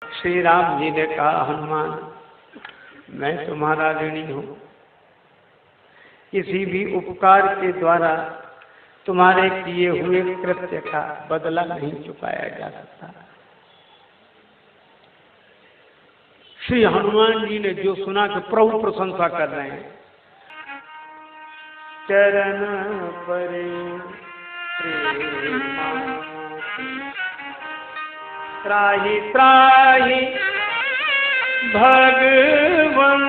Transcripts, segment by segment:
श्री राम जी ने कहा, हनुमान मैं तुम्हारा ऋणी हूं, किसी भी उपकार के द्वारा तुम्हारे किए हुए कृत्य का बदला नहीं चुकाया जा सकता। श्री हनुमान जी ने जो सुना कि प्रभु प्रशंसा कर रहे हैं, चरण पर त्राहि त्राहि भगवन,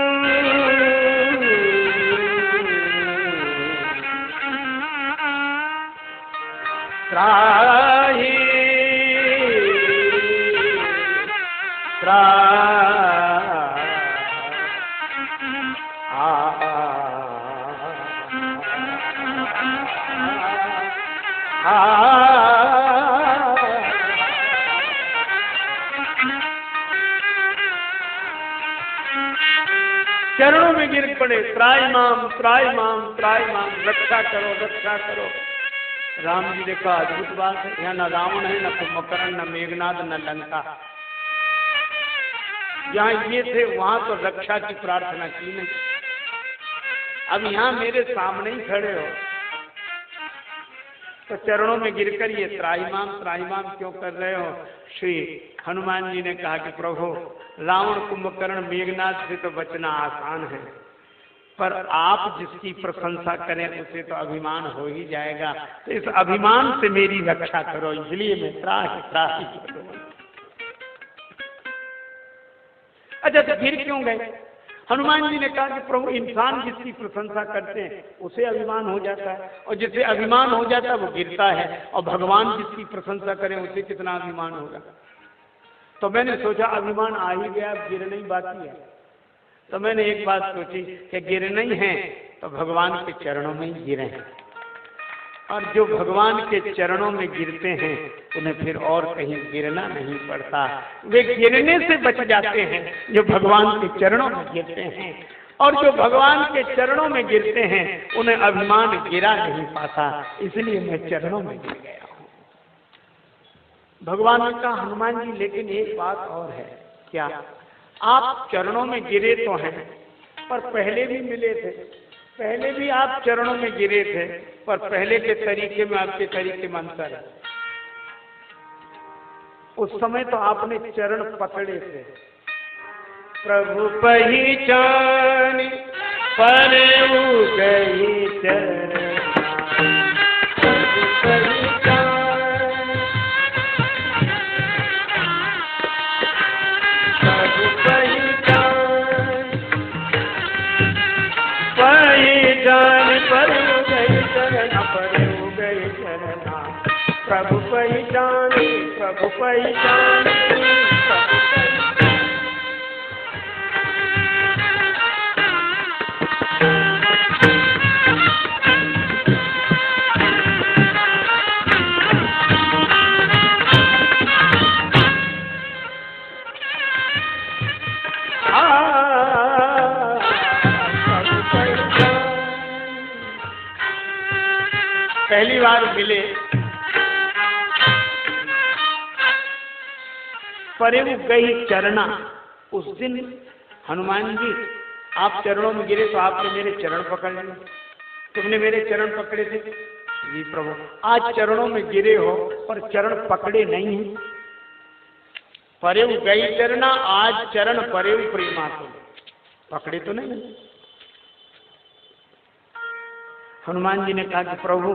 त्राहि चरणों में गिर पड़े, त्राहिमाम त्राहिमाम त्राहिमाम, रक्षा करो रक्षा करो। राम जी ने कहा, अद्भुत बात है, यहाँ न रावण है, न कुंभकर्ण, न मेघनाद, न लंका। जहाँ ये थे वहां तो रक्षा की प्रार्थना की नहीं, अब यहाँ मेरे सामने ही खड़े हो तो चरणों में गिरकर ये त्राहिमाम क्यों कर रहे हो? श्री हनुमान जी ने कहा कि प्रभु, रावण कुंभकर्ण मेघनाद से तो बचना आसान है, पर आप जिसकी प्रशंसा करें उसे तो अभिमान हो ही जाएगा, तो इस अभिमान से मेरी रक्षा करो, इसलिए मैं त्राहि। अच्छा, तो गिर क्यों गए? हनुमान जी ने कहा कि प्रभु, इंसान जिसकी प्रशंसा करते हैं उसे अभिमान हो जाता है, और जिसे अभिमान हो जाता है वो गिरता है, और भगवान जिसकी प्रशंसा करें उसे कितना अभिमान होगा। तो मैंने सोचा अभिमान आ ही गया, गिरना ही बाकी है। तो मैंने एक बात सोची कि गिरना ही है तो भगवान के चरणों में ही गिरे हैं, और जो भगवान के चरणों में गिरते हैं उन्हें फिर और कहीं गिरना नहीं पड़ता, वे गिरने से बच जाते हैं जो भगवान के चरणों में गिरते हैं, और जो भगवान के चरणों में गिरते हैं उन्हें अभिमान गिरा नहीं पाता, इसलिए मैं चरणों में गिर गया हूँ। भगवान ने कहा, हनुमान जी लेकिन एक बात और है। क्या? आप चरणों में गिरे तो हैं, पर पहले भी मिले थे, पहले भी आप चरणों में गिरे थे, पर पहले के तरीके में आपके तरीके में अंतर है। उस समय तो आपने चरण पकड़े थे, प्रभु पहचान पर गई चरण, प्रभु पहचाने प्रभु पहचाने। पहली बार मिले, परे गई चरना। उस दिन हनुमान जी आप चरणों में गिरे तो आपने मेरे चरण पकड़ लिए, तुमने मेरे चरण पकड़े थे। जी प्रभु, आज चरणों में गिरे हो पर चरण पकड़े नहीं हैं। परे गई चरना, आज चरण परे प्रेमा, पकड़े तो नहीं। हनुमान जी ने कहा कि प्रभु,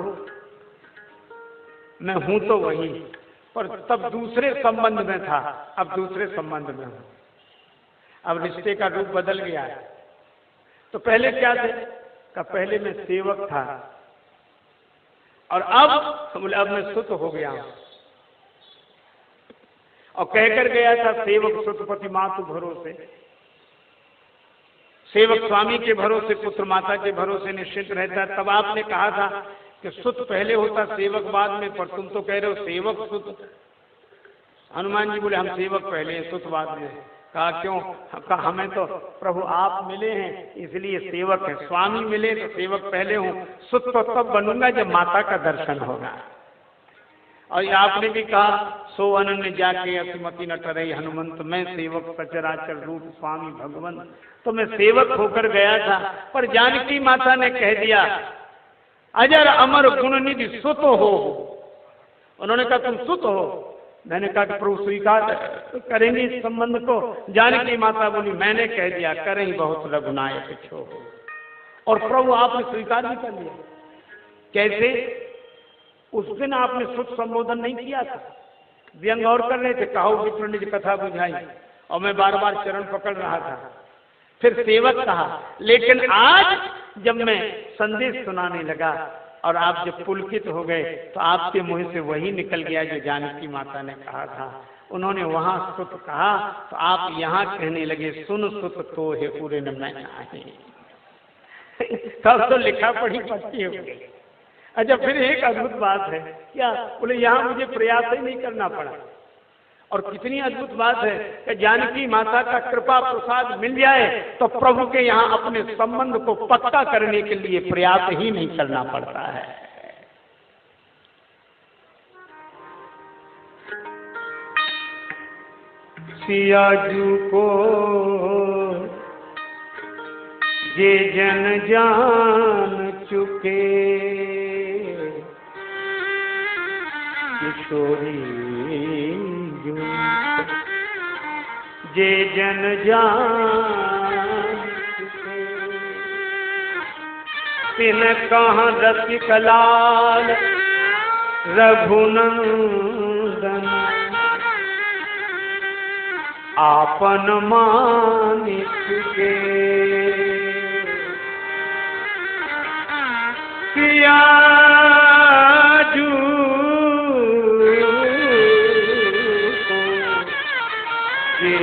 मैं हूं तो वही, पर तब दूसरे संबंध में था, अब दूसरे संबंध में हूं, अब रिश्ते का रूप बदल गया है। तो पहले क्या थे? का पहले मैं सेवक था, और अब मैं सुत हो गया हूं। और कहकर गया था, सेवक सुतपति मातु भरोसे, सेवक स्वामी के भरोसे, पुत्र माता के भरोसे निश्चित रहता है। तब आपने कहा था कि सुत पहले होता, सेवक बाद में, पर तुम तो कह रहे हो सेवक सुत। हनुमान जी बोले, हम सेवक पहले हैं, सुत बाद में। कहा क्यों? कहा हमें तो प्रभु आप मिले हैं इसलिए सेवक है, स्वामी मिले तो सेवक पहले हूँ, सुत तो तब बनूंगा जब माता का दर्शन होगा। और आपने भी कहा सो अनन्य जाके अतिमति न टरई हनुमंत, मैं सेवक सचराचर रूप स्वामी भगवंत। तो मैं सेवक होकर गया था, पर जानकी माता ने कह दिया अजर अमर गुण निधि सुत हो। उन्होंने कहा तुम सुत हो। मैंने कहा कि प्रभु स्वीकार करेंगे इस संबंध को? जानकी माता बोली मैंने कह दिया करें बहुत रघुनायक छो। और प्रभु आपने स्वीकार भी कर लिया। कैसे? उस दिन आपने सुत संबोधन नहीं किया था, व्यंग और कर रहे थे, कहो विप्र निज कथा बुझाई, और मैं बार बार चरण पकड़ रहा था, फिर सेवक कहा। लेकिन आज जब मैं संदेश सुनाने लगा और आप जब पुलकित हो गए तो आपके मुंह से वही निकल गया जो जानकी माता ने कहा था। उन्होंने वहां सुत कहा तो आप यहाँ कहने लगे सुन सुत तो है पूरे न मैं नाही। तब तो लिखा पढ़ी पट्टी हो गई। अच्छा, फिर एक अद्भुत बात है क्या? बोले यहाँ मुझे प्रयास ही नहीं करना पड़ा। और कितनी अद्भुत बात है कि जानकी माता का कृपा प्रसाद मिल जाए तो प्रभु के यहाँ अपने संबंध को पक्का करने के लिए प्रयास ही नहीं करना पड़ता है। सियाजू को जे जन जान चुके, किशोरी जे जन जान चुके, तिन कहाँ रसिक लाल रघुनंदन, आपन मान चुके। सियाजू जे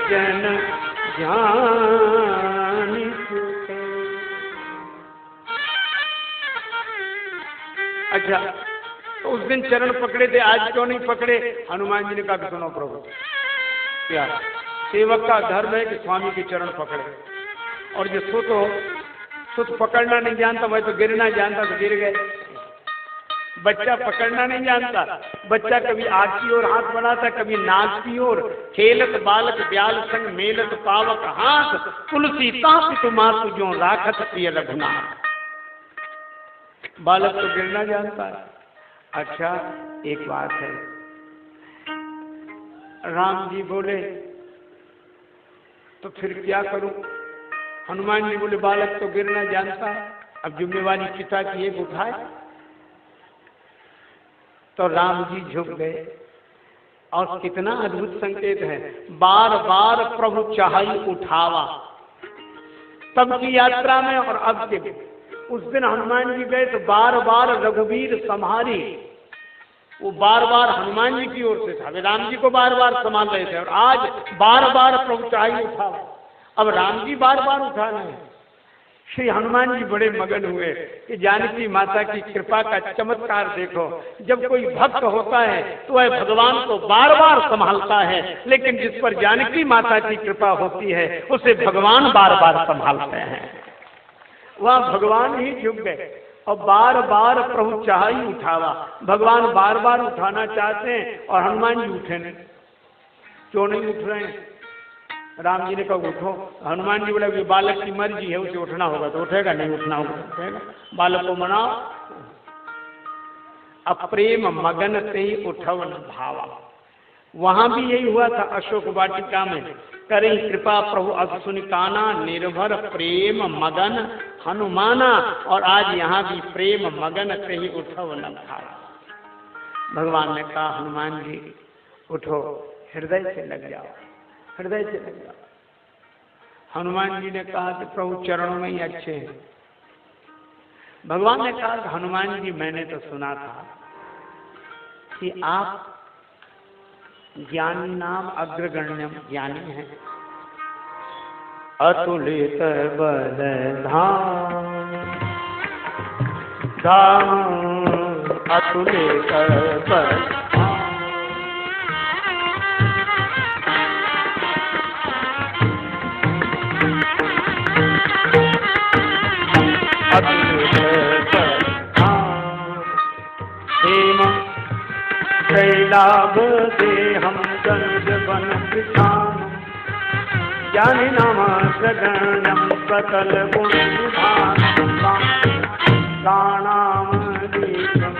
जन जान चुके। अच्छा, तो उस दिन चरण पकड़े थे, आज क्यों नहीं पकड़े? हनुमान जी ने कहा सुनो प्रभु, क्या सेवक का धर्म है कि स्वामी के चरण पकड़े, और जो सुत पकड़ना नहीं जानता वह तो गिरना जानता तो गिर गए। बच्चा पकड़ना नहीं जानता, बच्चा कभी आग की ओर हाथ बढ़ाता, कभी नाक की ओर। खेलत बालक ब्याल संग मेलत पावक हाथ, तुलसी ताप तुमार जो राखत प्रिय रघुनाथ। बालक तो गिरना जानता है। अच्छा, एक बात है, राम जी बोले तो फिर क्या करूं? हनुमान जी बोले बालक तो गिरना जानता है, अब जिम्मेवारी पिता की एक उठाए। तो राम जी झुक गए। और कितना अद्भुत संकेत है, बार बार प्रभु चाहई उठावा। तब की यात्रा में और अब के, उस दिन हनुमान जी गए तो बार बार रघुवीर संहारी, वो बार बार हनुमान जी की ओर से था, वे राम जी को बार बार संभाल रहे थे। और आज बार बार प्रभु चाहई उठावा, अब राम जी बार बार उठा रहे हैं। श्री हनुमान जी बड़े मगन हुए कि जानकी माता की कृपा का चमत्कार देखो। जब कोई भक्त होता है तो वह भगवान को बार बार संभालता है, लेकिन जिस पर जानकी माता की कृपा होती है उसे भगवान बार बार संभालते हैं। वह भगवान ही झुक गए और बार बार प्रभु चाह ही उठावा। भगवान बार बार उठाना चाहते हैं और हनुमान जी उठे नहीं। क्यों नहीं उठ रहे हैं? राम जी ने कहा उठो। हनुमान जी बोला बालक की मर्जी है, उसे उठना होगा तो उठेगा, नहीं उठना होगा तो उठेगा। बालक को मनाओ। अप्रेम मगन से ही उठवन भावा। वहां भी यही हुआ था अशोक वाटिका में। करें कृपा प्रभु अस सुनि काना, निर्भर प्रेम मगन हनुमाना। और आज यहाँ भी प्रेम मगन से ही उठवन भावा। भगवान ने कहा हनुमान जी उठो, हृदय से लग जाओ, हृदय से लग जाओ। हनुमान जी ने कहा कि प्रभु चरणों में ही अच्छे हैं। भगवान ने कहा कि हनुमान जी मैंने तो सुना था कि आप ज्ञानी नाम अग्रगण्यम ज्ञानी हैं। अतुलित बल धाम अतुलित बल लाभ दे हम दंड बन किसान ज्ञानी नाम सगण्यम सकल गुण प्राणाम दीपम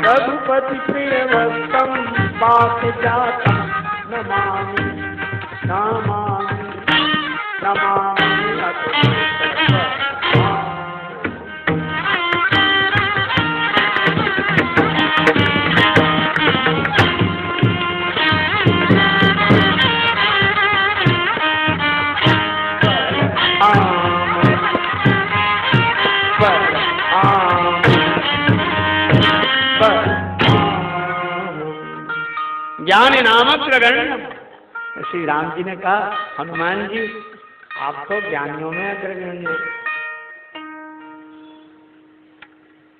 रघुपति प्रिय वस्तम पाप जातम नमामि नमामि नमामि ज्ञान नामक अग्रगण्य। श्री राम जी ने कहा हनुमान जी आप तो ज्ञानियों में अग्रगण्य,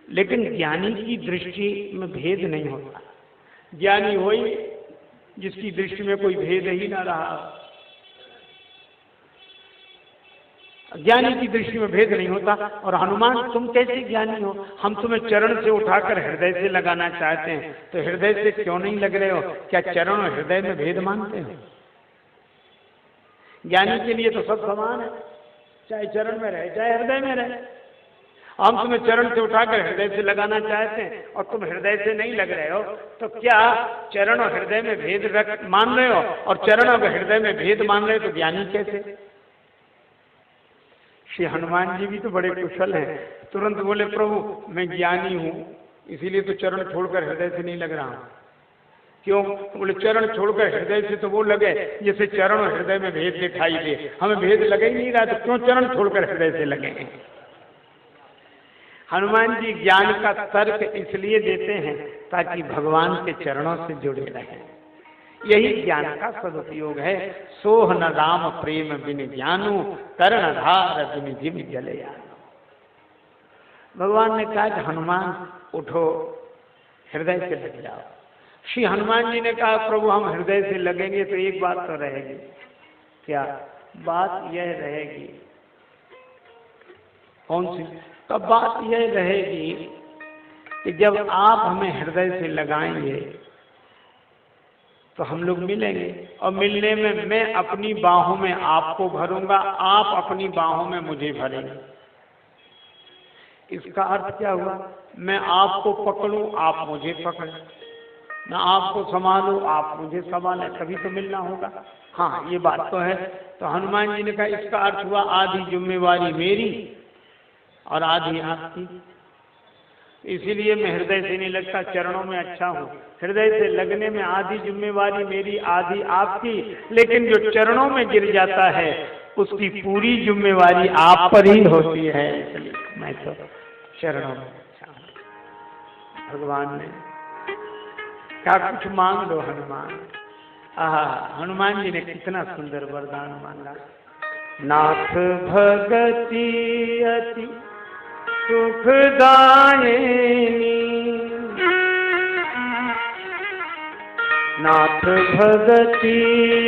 लेकिन ज्ञानी की दृष्टि में भेद नहीं होता। ज्ञानी वही जिसकी दृष्टि में कोई भेद ही ना रहा। ज्ञानी की दृष्टि में भेद नहीं होता। और हनुमान तुम कैसे ज्ञानी हो? हम तुम्हें चरण से उठाकर हृदय से लगाना चाहते हैं, तो हृदय से क्यों नहीं लग रहे हो? क्या चरण और हृदय में भेद मानते हो? ज्ञानी के लिए तो सब समान है, चाहे चरण में रहे चाहे हृदय में रहे। हम तुम्हें चरण से उठाकर हृदय से लगाना चाहते हैं और तुम हृदय से नहीं लग रहे हो, तो क्या चरण और हृदय में भेद मान रहे हो? और चरण और हृदय में भेद मान रहे हो तो ज्ञानी कैसे? श्री हनुमान जी भी तो बड़े कुशल हैं, तुरंत बोले प्रभु मैं ज्ञानी हूं, इसीलिए तो चरण छोड़कर हृदय से नहीं लग रहा हूं। क्यों? बोले चरण छोड़कर हृदय से तो वो लगे जैसे चरण और हृदय में भेद दिखाई दे। हमें भेद लग ही नहीं रहा, तो क्यों चरण छोड़कर हृदय से लगे? हनुमान जी ज्ञान का तर्क इसलिए देते हैं ताकि भगवान के चरणों से जुड़े रहें। यही ज्ञान का सदुपयोग है। सोह न राम प्रेम बिन ज्ञानु तरणधार बिन जिम जलयानु। भगवान ने कहा कि हनुमान उठो, हृदय से लग जाओ। श्री हनुमान जी ने कहा प्रभु हम हृदय से लगेंगे तो एक बात तो रहेगी। क्या बात? यह रहेगी। कौन सी? तो बात यह रहेगी कि जब आप हमें हृदय से लगाएंगे तो हम लोग मिलेंगे, और मिलने में मैं अपनी बाहों में आपको भरूंगा, आप अपनी बाहों में मुझे भरेंगे। इसका अर्थ क्या हुआ? मैं आपको पकड़ूं, आप मुझे पकड़ें, मैं आपको संभालूं, आप मुझे संभालें, तभी तो मिलना होगा। हाँ ये बात तो है। तो हनुमान जी ने कहा इसका अर्थ हुआ आधी जिम्मेवारी मेरी और आधी आपकी। इसीलिए मैं हृदय से नहीं लगता, चरणों में अच्छा हूँ। हृदय से लगने में आधी जिम्मेवारी मेरी आधी आपकी, लेकिन जो चरणों में गिर जाता है उसकी पूरी जिम्मेवारी आप पर ही होती है। इसलिए मैं तो चरणों में अच्छा हूँ। भगवान ने कहा कुछ मांग लो हनुमान। हनुमान जी ने कितना सुंदर वरदान मांगा। नाथ भगति अति सुखदायिनी, नाथ भगति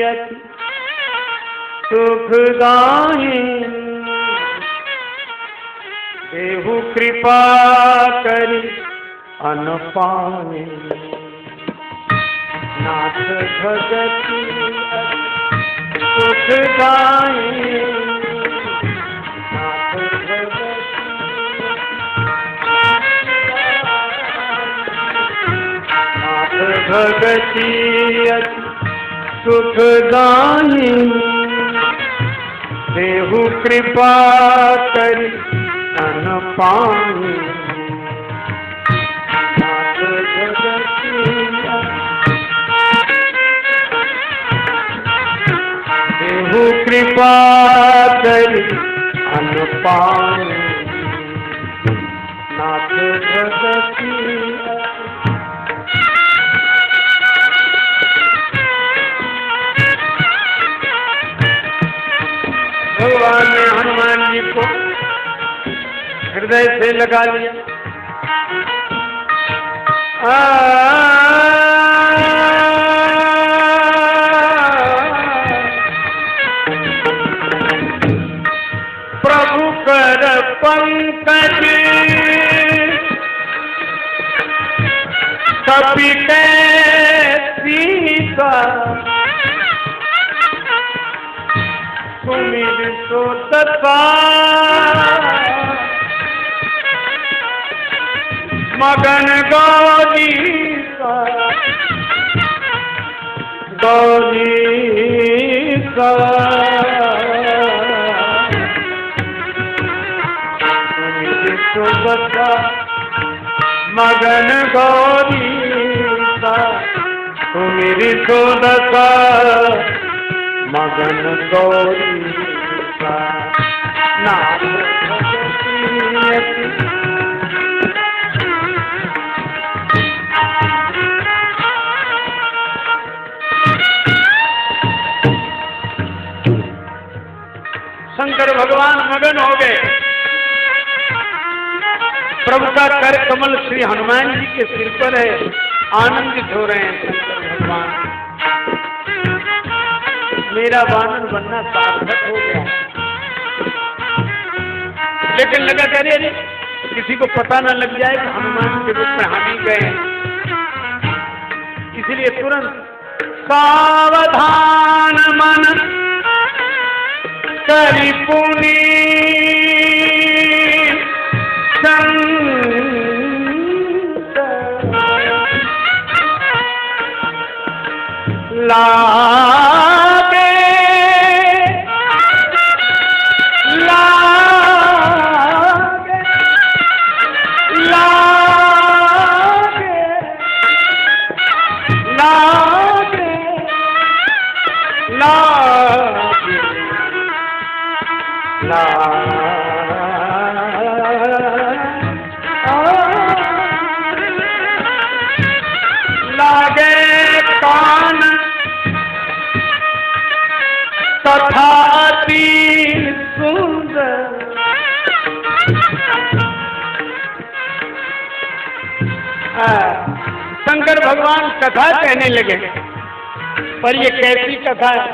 अति सुखदायिनी, देहु कृपा करि अनपायिनी। नाथ भगति अति सुखदायिनी, नाथ भगति अति सुखदायिनी, देहु कृपा करि अनपायिनी। नाथ भगति देहु कृपा करि अनपायिनी। नाथ भगति भगवान ने हनुमान जी को हृदय से लगा लिया। प्रभु कर पंकज कपि के सा सुमिर सो दशा मगन गौरी सा गौरी सा सुमिर सो दशा मगन गौरी सा सुमिर सो दशा मगन गौरी सा नाम शंकर भगवान मगन हो गए। प्रभु का कर कमल श्री हनुमान जी के सिर पर है, आनंदित हो रहे हैं शंकर भगवान। मेरा वानर बनना सार्थक हो गया। लेकिन लगा करे अरे किसी को पता न लग जाए कि हनुमान के रूप में हम ही गए, इसलिए तुरंत सावधान मन करी पुनी लागे लागे लागे लागे लागे लागे कान तथा अति सुंदर शंकर भगवान कथा कहने लगे, पर ये कैसी कथा है?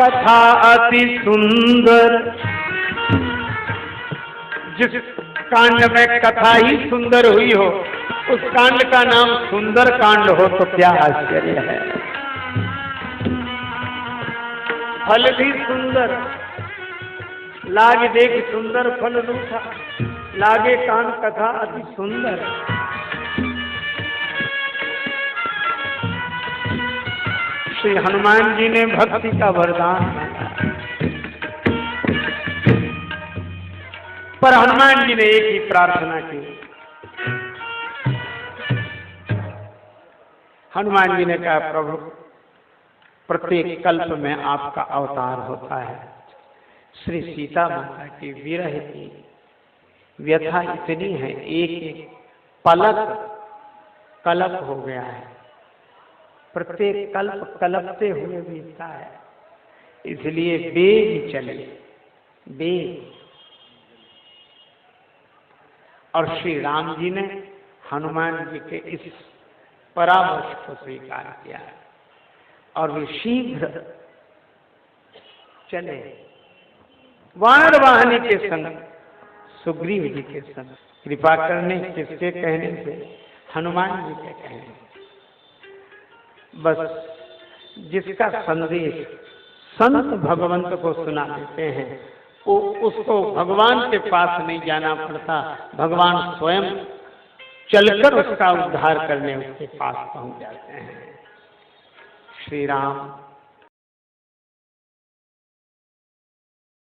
कथा अति सुंदर। जिस कांड में कथा ही सुंदर हुई हो उस कांड का नाम सुंदर कांड हो तो क्या आश्चर्य है। फल भी सुंदर, लागे देख सुंदर फल रूठा, लागे कान कथा अति सुंदर। श्री हनुमान जी ने भक्ति का वरदान मांगा, पर हनुमान जी ने एक ही प्रार्थना की। हनुमान जी ने कहा प्रभु प्रत्येक कल्प में आपका अवतार होता है। श्री सीता माता की विरह की व्यथा इतनी है, एक एक पलक कल्प हो गया है, प्रत्येक कल्प कल्पते हुए बीतता है, इसलिए वेग चले वेग। और श्री राम जी ने हनुमान जी के इस परामर्श को स्वीकार किया और वे शीघ्र चले वानर वाहनी के संग, सुग्रीव जी के संग। कृपा करने किसके कहने से? हनुमान जी के कहने से। बस जिसका संदेश संत भगवंत को सुना देते हैं वो उसको भगवान के पास नहीं जाना पड़ता, भगवान स्वयं चलकर उसका उद्धार करने उसके पास पहुंच जाते हैं। श्री राम